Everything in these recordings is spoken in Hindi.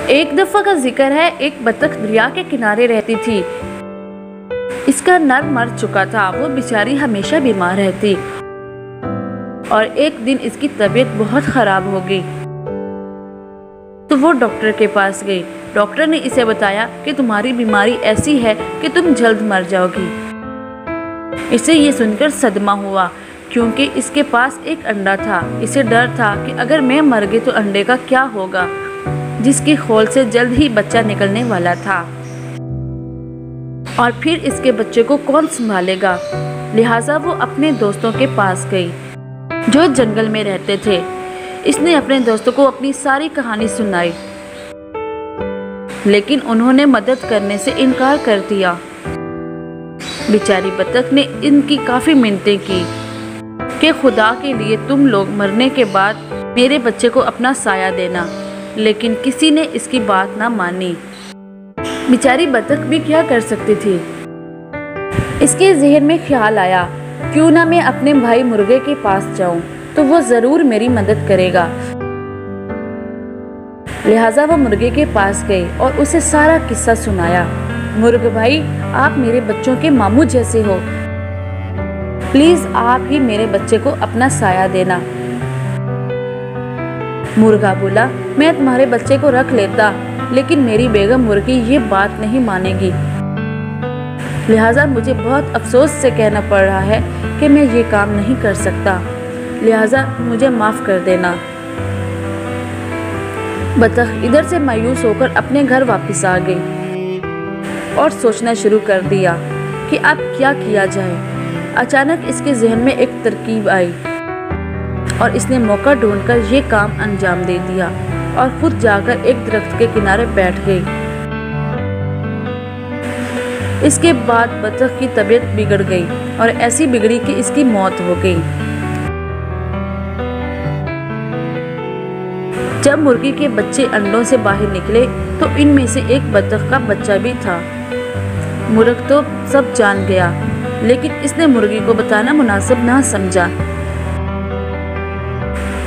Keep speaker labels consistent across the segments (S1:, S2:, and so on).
S1: एक दफा का जिक्र है, एक बतख दरिया के किनारे रहती थी। इसका नर मर चुका था, वो बेचारी हमेशा बीमार रहती और एक दिन इसकी तबीयत बहुत खराब हो गई। तो वो डॉक्टर के पास गई। डॉक्टर ने इसे बताया कि तुम्हारी बीमारी ऐसी है कि तुम जल्द मर जाओगी। इसे ये सुनकर सदमा हुआ, क्योंकि इसके पास एक अंडा था। इसे डर था कि अगर मैं मर गई तो अंडे का क्या होगा, जिसकी खोल से जल्द ही बच्चा निकलने वाला था, और फिर इसके बच्चे को कौन संभालेगा। लिहाजा वो अपने दोस्तों के पास गई जो जंगल में रहते थे। इसने अपने दोस्तों को अपनी सारी कहानी सुनाई, लेकिन उन्होंने मदद करने से इनकार कर दिया। बेचारी बतख ने इनकी काफी मिन्नतें की कि खुदा के लिए तुम लोग मरने के बाद मेरे बच्चे को अपना साया देना, लेकिन किसी ने इसकी बात ना मानी। बेचारी बतख भी क्या कर सकती थी। इसके जहन में ख्याल आया, क्यों ना मैं अपने भाई मुर्गे के पास जाऊं, तो वो जरूर मेरी मदद करेगा। लिहाजा वो मुर्गे के पास गई और उसे सारा किस्सा सुनाया। मुर्गे भाई, आप मेरे बच्चों के मामू जैसे हो, प्लीज आप ही मेरे बच्चे को अपना साया देना। मुर्गा बोला, मैं तुम्हारे बच्चे को रख लेता, लेकिन मेरी बेगम मुर्गी ये बात नहीं मानेगी। लिहाजा मुझे बहुत अफसोस से कहना पड़ रहा है कि मैं ये काम नहीं कर सकता, लिहाजा मुझे माफ कर देना। बतख इधर से मायूस होकर अपने घर वापस आ गई और सोचना शुरू कर दिया कि अब क्या किया जाए। अचानक इसके जहन में एक तरकीब आई और इसने मौका ढूंढकर ये काम अंजाम दे दिया और खुद जाकर एक दरख्त के किनारे बैठ गई। इसके बाद बतख की तबीयत बिगड़ गई और ऐसी बिगड़ी कि इसकी मौत हो गई। जब मुर्गी के बच्चे अंडों से बाहर निकले तो इनमें से एक बतख का बच्चा भी था। मुर्ग तो सब जान गया, लेकिन इसने मुर्गी को बताना मुनासिब ना समझा।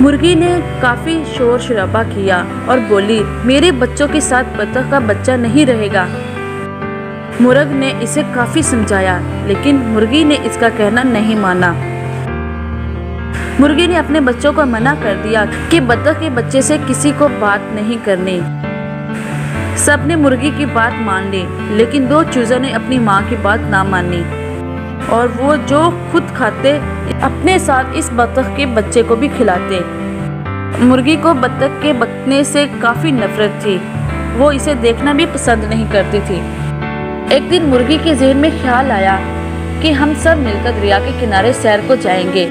S1: मुर्गी ने काफी शोर शराबा किया और बोली, मेरे बच्चों के साथ बतख का बच्चा नहीं रहेगा। मुर्ग ने इसे काफी समझाया, लेकिन मुर्गी ने इसका कहना नहीं माना। मुर्गी ने अपने बच्चों को मना कर दिया कि बतख के बच्चे से किसी को बात नहीं करनी। सबने मुर्गी की बात मान ली, लेकिन दो चूजों ने अपनी माँ की बात ना मानी और वो जो खुद खाते अपने साथ इस बतख के बच्चे को भी खिलाते। मुर्गी को बतख के बकने से काफी नफरत थी, वो इसे देखना भी पसंद नहीं करती थी। एक दिन मुर्गी के जहन में ख्याल आया कि हम सब मिलकर दरिया के किनारे सैर को जाएंगे।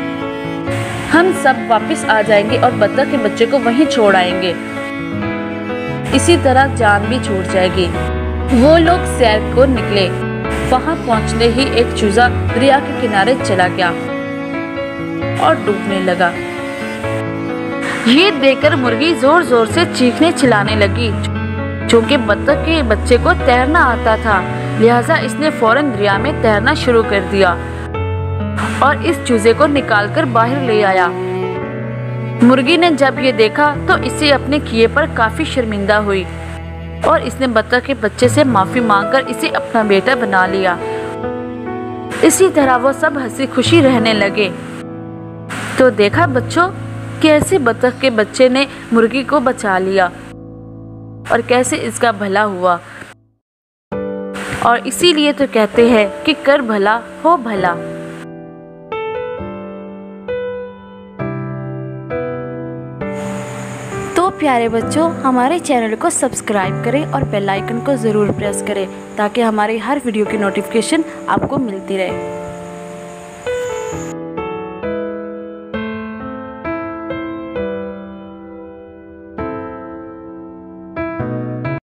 S1: हम सब वापस आ जाएंगे और बतख के बच्चे को वहीं छोड़ आएंगे, इसी तरह जान भी छूट जाएगी। वो लोग सैर को निकले। वहां पहुंचते ही एक चूजा दरिया के किनारे चला गया और डूबने लगा। ये देखकर मुर्गी जोर जोर से चीखने चिल्लाने लगी। चूंकि बतख के बच्चे को तैरना आता था, लिहाजा इसने फौरन दरिया में तैरना शुरू कर दिया और इस चूजे को निकालकर बाहर ले आया। मुर्गी ने जब ये देखा तो इसे अपने किए पर काफी शर्मिंदा हुई और इसने बतख के बच्चे से माफी मांगकर इसे अपना बेटा बना लिया। इसी तरह वो सब हंसी खुशी रहने लगे। तो देखा बच्चों, कैसे बतख के बच्चे ने मुर्गी को बचा लिया और कैसे इसका भला हुआ। और इसीलिए तो कहते हैं कि कर भला हो भला। तो प्यारे बच्चों, हमारे चैनल को सब्सक्राइब करें और बेल आइकन को ज़रूर प्रेस करें ताकि हमारी हर वीडियो की नोटिफिकेशन आपको मिलती रहे।